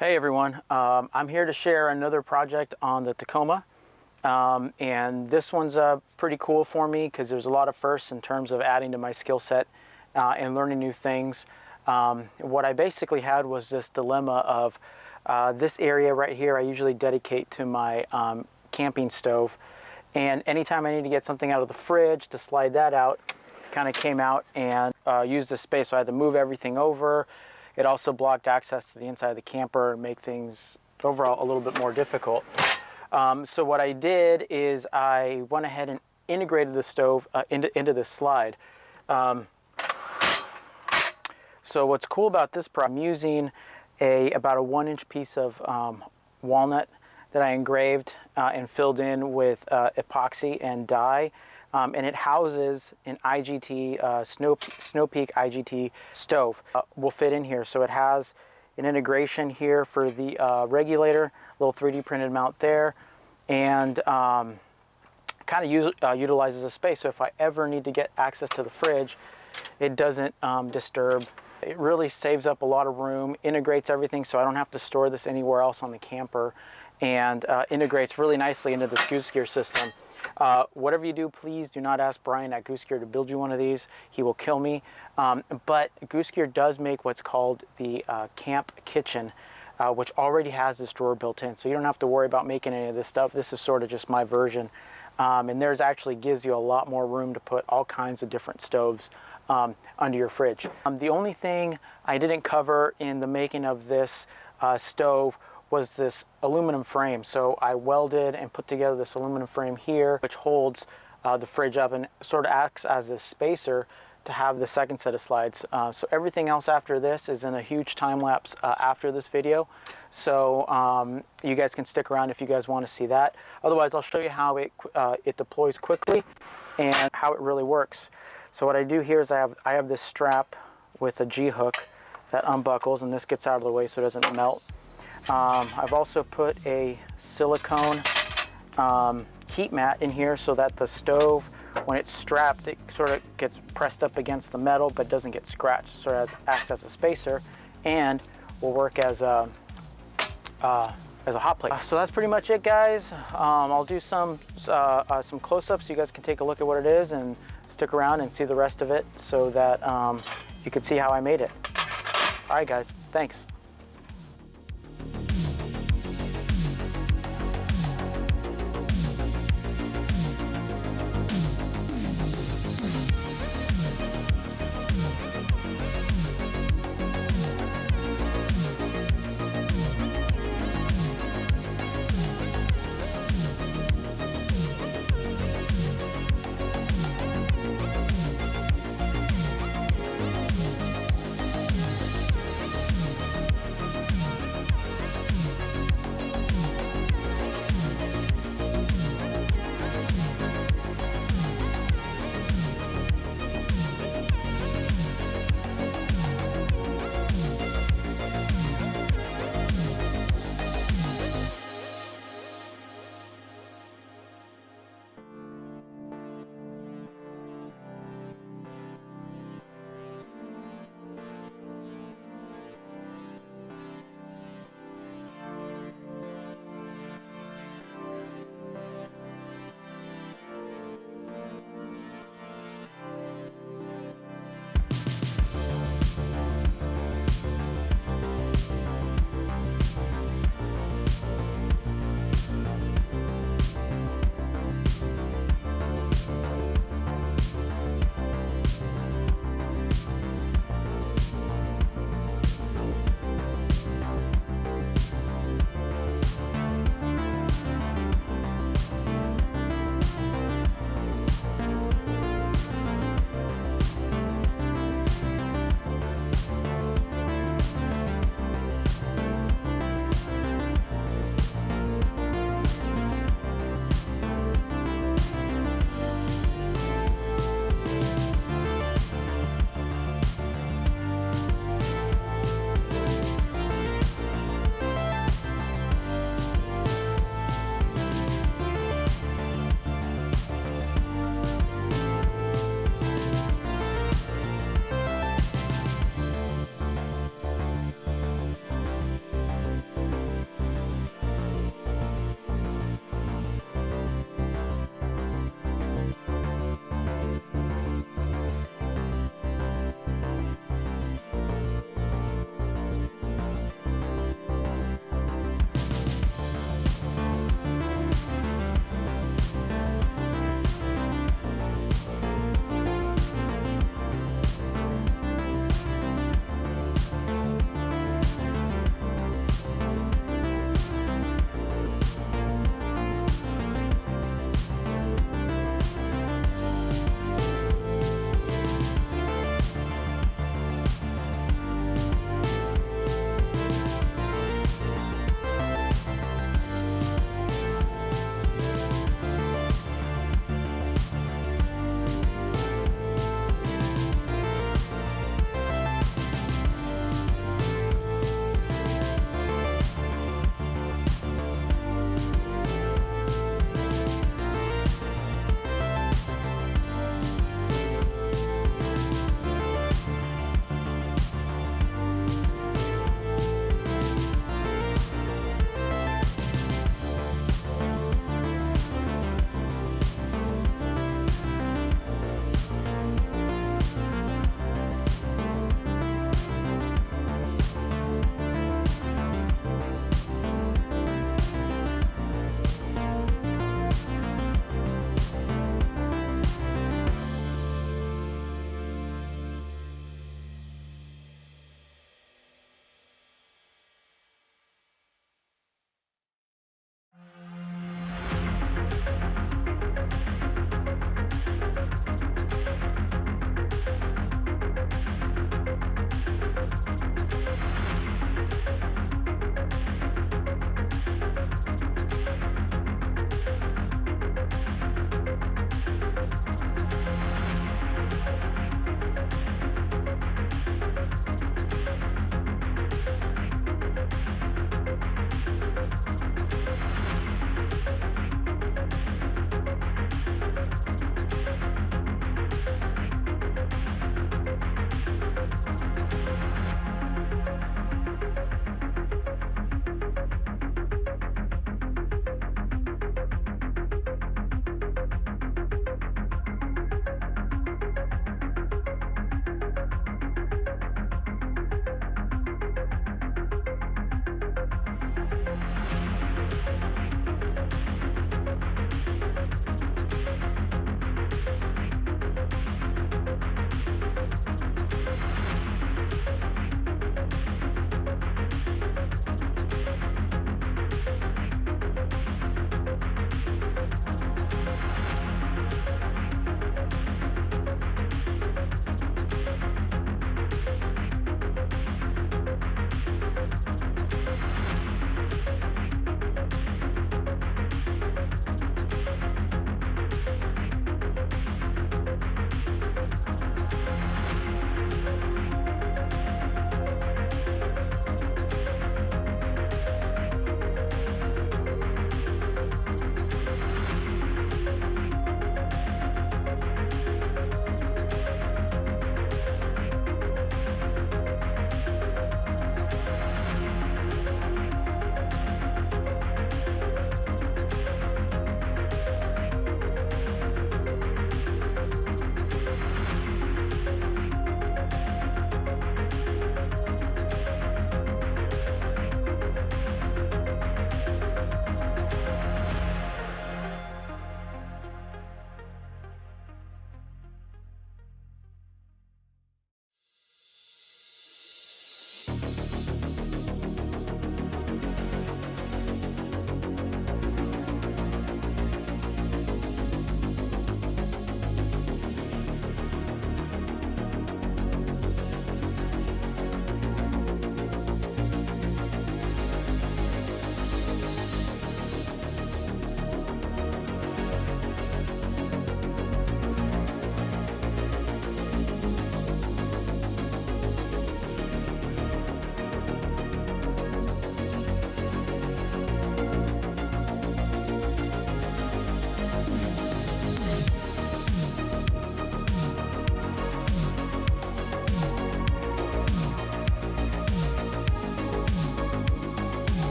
Hey everyone, I'm here to share another project on the Tacoma, and this one's pretty cool for me because there's a lot of firsts in terms of adding to my skill set and learning new things. What I basically had was this dilemma of this area right here I usually dedicate to my camping stove, and anytime I need to get something out of the fridge to slide that out, kind of came out and used the space, so I had to move everything over. It also blocked access to the inside of the camper and make things overall a little bit more difficult. So what I did is I went ahead and integrated the stove into this slide. So what's cool about this project, I'm using about a 1-inch piece of walnut that I engraved and filled in with epoxy and dye. And it houses an IGT, Snowpeak IGT stove. Will fit in here. So it has an integration here for the regulator, little 3D printed mount there, and kind of utilizes the space. So if I ever need to get access to the fridge, it doesn't disturb. It really saves up a lot of room, integrates everything so I don't have to store this anywhere else on the camper, and integrates really nicely into this Goose-Gear system. Whatever you do, please do not ask Brian at Goose-Gear to build you one of these. He will kill me. But Goose-Gear does make what's called the camp kitchen, which already has this drawer built in. So you don't have to worry about making any of this stuff. This is sort of just my version. And theirs actually gives you a lot more room to put all kinds of different stoves under your fridge. The only thing I didn't cover in the making of this stove was this aluminum frame. So I welded and put together this aluminum frame here, which holds the fridge up and sort of acts as a spacer to have the second set of slides. So everything else after this is in a huge time lapse after this video. So you guys can stick around if you guys want to see that. Otherwise, I'll show you how it deploys quickly and how it really works. So what I do here is I have this strap with a G-hook that unbuckles, and this gets out of the way so it doesn't melt. I've also put a silicone heat mat in here so that the stove, when it's strapped, it sort of gets pressed up against the metal but doesn't get scratched. So it acts as a spacer and will work as a hot plate. So that's pretty much it, guys. I'll do some close-ups so you guys can take a look at what it is and stick around and see the rest of it so that you can see how I made it. All right, guys, thanks.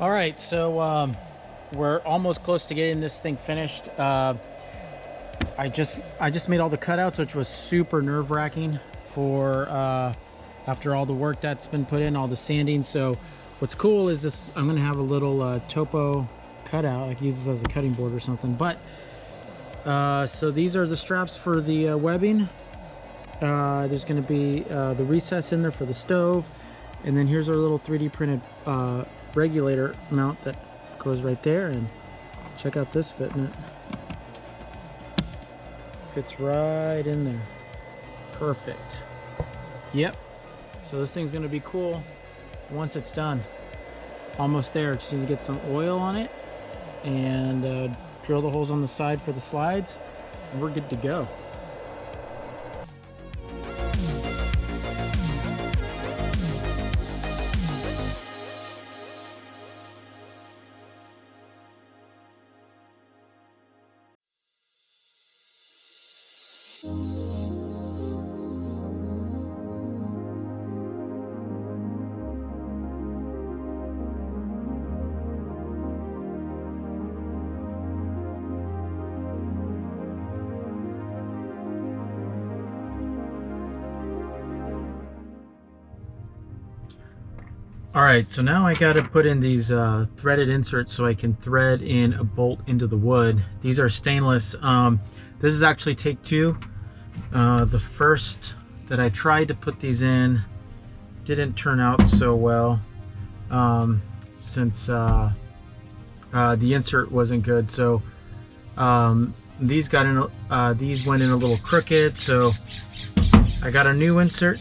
All right, so we're almost close to getting this thing finished. I just made all the cutouts, which was super nerve-wracking for after all the work that's been put in, all the sanding. So what's cool is this, I'm gonna have a little topo cutout. I can use this as a cutting board or something. But so these are the straps for the webbing. There's gonna be the recess in there for the stove. And then here's our little 3D printed regulator mount that goes right there. And check out this fitment. Fits right in there. Perfect. Yep. So this thing's gonna be cool once it's done. Almost there. Just need to get some oil on it and drill the holes on the side for the slides, and we're good to go. All right, so now I got to put in these threaded inserts so I can thread in a bolt into the wood. These are stainless. This is actually take two. The first that I tried to put these in didn't turn out so well since the insert wasn't good. So these went in a little crooked. So I got a new insert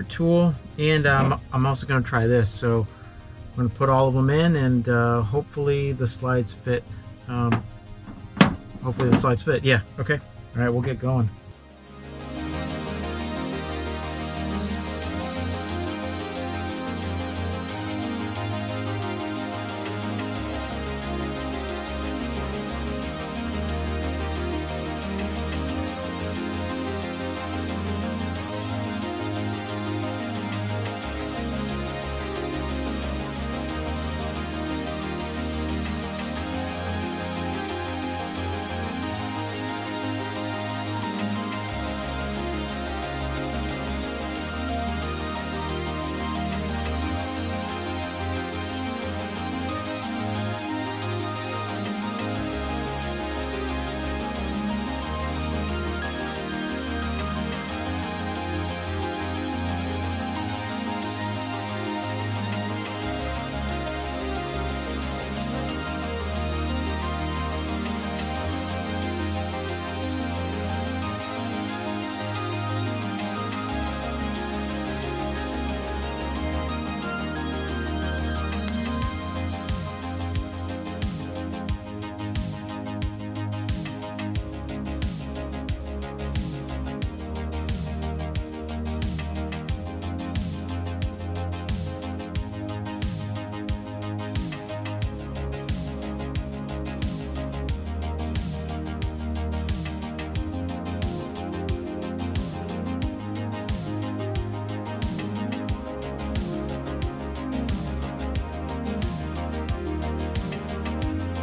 tool. And I'm also going to try this. So I'm going to put all of them in, and hopefully the slides fit. Yeah, okay. All right, we'll get going.